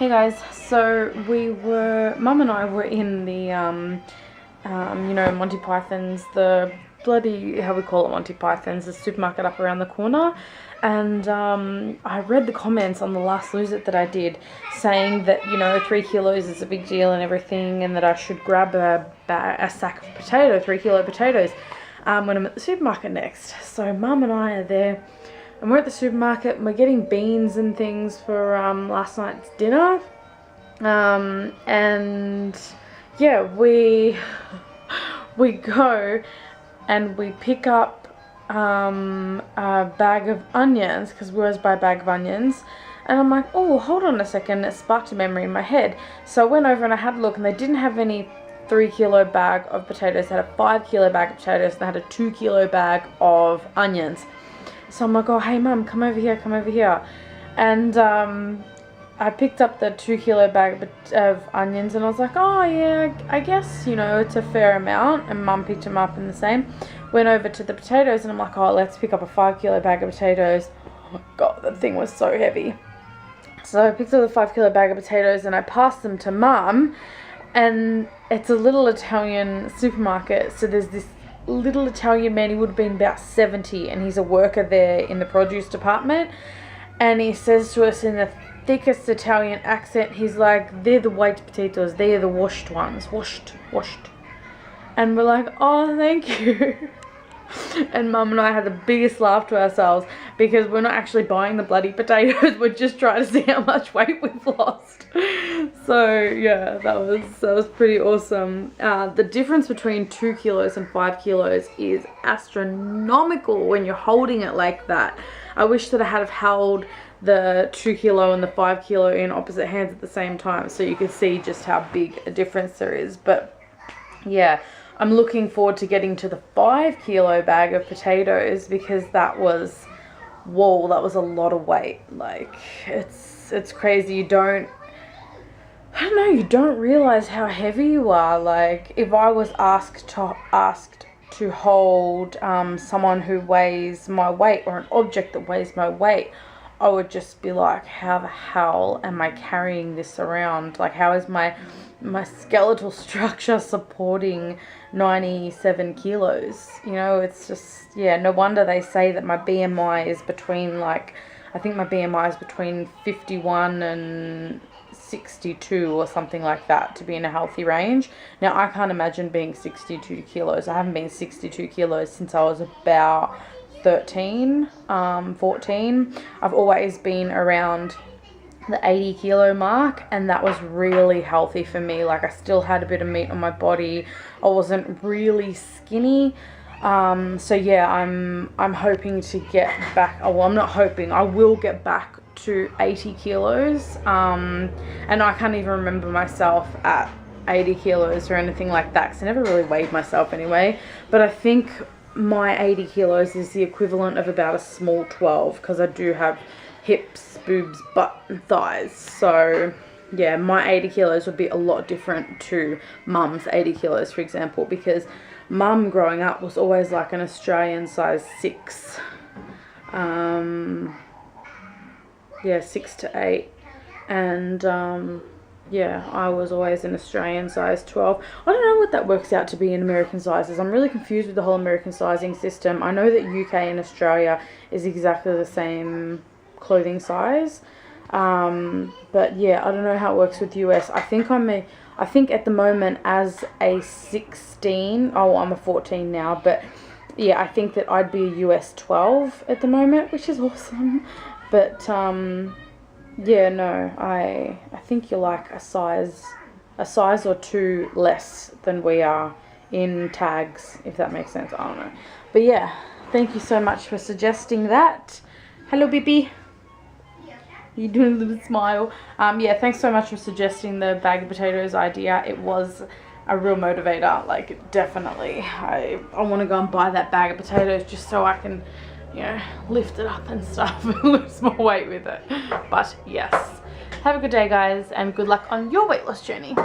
Hey guys, so Mum and I were in the, Monty Python's, the bloody, how we call it, Monty Python's, the supermarket up around the corner. And I read the comments on the last Lose It that I did saying that, 3 kilos is a big deal and everything, and that I should grab a sack of 3 kilo potatoes when I'm at the supermarket next. So Mum and I are there. And we're at the supermarket and we're getting beans and things for last night's dinner. And yeah, we go and we pick up a bag of onions, because we always buy a bag of onions. And I'm like, oh, hold on a second, it sparked a memory in my head. So I went over and I had a look, and they didn't have any 3 kilo bag of potatoes. They had a 5 kilo bag of potatoes, and they had a 2 kilo bag of onions. So I'm like, oh, hey Mum, come over here. And I picked up the 2 kilo bag of onions, and I was like, oh yeah, I guess, it's a fair amount. And Mum picked them up in the same. Went over to the potatoes, and I'm like, oh, let's pick up a 5 kilo bag of potatoes. Oh God, that thing was so heavy. So I picked up the 5 kilo bag of potatoes, and I passed them to Mum. And it's a little Italian supermarket, so there's this little Italian man. He would have been about 70, and he's a worker there in the produce department. And he says to us in the thickest Italian accent, he's like, they're the white potatoes, they are the washed ones, washed. And we're like, oh, thank you. And Mum and I had the biggest laugh to ourselves, because we're not actually buying the bloody potatoes, we're just trying to see how much weight we've lost. So yeah, that was pretty awesome. The difference between 2 kilos and 5 kilos is astronomical when you're holding it like that. I wish that I had held the 2 kilo and the 5 kilo in opposite hands at the same time, so you could see just how big a difference there is. But yeah, I'm looking forward to getting to the 5 kilo bag of potatoes, because that was, whoa, that was a lot of weight. Like, it's crazy. You don't realize how heavy you are. Like, if I was asked to hold someone who weighs my weight, or an object that weighs my weight, I would just be like, how the hell am I carrying this around? Like, how is my skeletal structure supporting 97 kilos? It's just, yeah, no wonder they say that my BMI is between, like, I think my BMI is between 51 and 62 or something like that, to be in a healthy range. Now, I can't imagine being 62 kilos. I haven't been 62 kilos since I was about 13, 14. I've always been around the 80 kilo mark, and that was really healthy for me. Like, I still had a bit of meat on my body. I wasn't really skinny. So yeah, I'm hoping to get back. Oh, well, I'm not hoping, I will get back to 80 kilos. And I can't even remember myself at 80 kilos or anything like that, because I never really weighed myself anyway. But I think my 80 kilos is the equivalent of about a small 12, because I do have hips, boobs, butt and thighs. So yeah, my 80 kilos would be a lot different to Mum's 80 kilos, for example, because Mum growing up was always like an Australian size 6. Yeah, 6 to 8. And yeah, I was always an Australian size 12. I don't know what that works out to be in American sizes. I'm really confused with the whole American sizing system. I know that UK and Australia is exactly the same clothing size. But yeah, I don't know how it works with US. I think at the moment as a 16, oh, I'm a 14 now, but yeah, I think that I'd be a US 12 at the moment, which is awesome. But yeah, no, I think you're like a size or 2 less than we are in tags, if that makes sense. I don't know. But yeah, thank you so much for suggesting that. Hello, Bippy. You're doing a little smile. Yeah, thanks so much for suggesting the bag of potatoes idea. It was a real motivator. Like, definitely. I want to go and buy that bag of potatoes just so I can, lift it up and stuff and lose more weight with it. But yes, have a good day, guys, and good luck on your weight loss journey.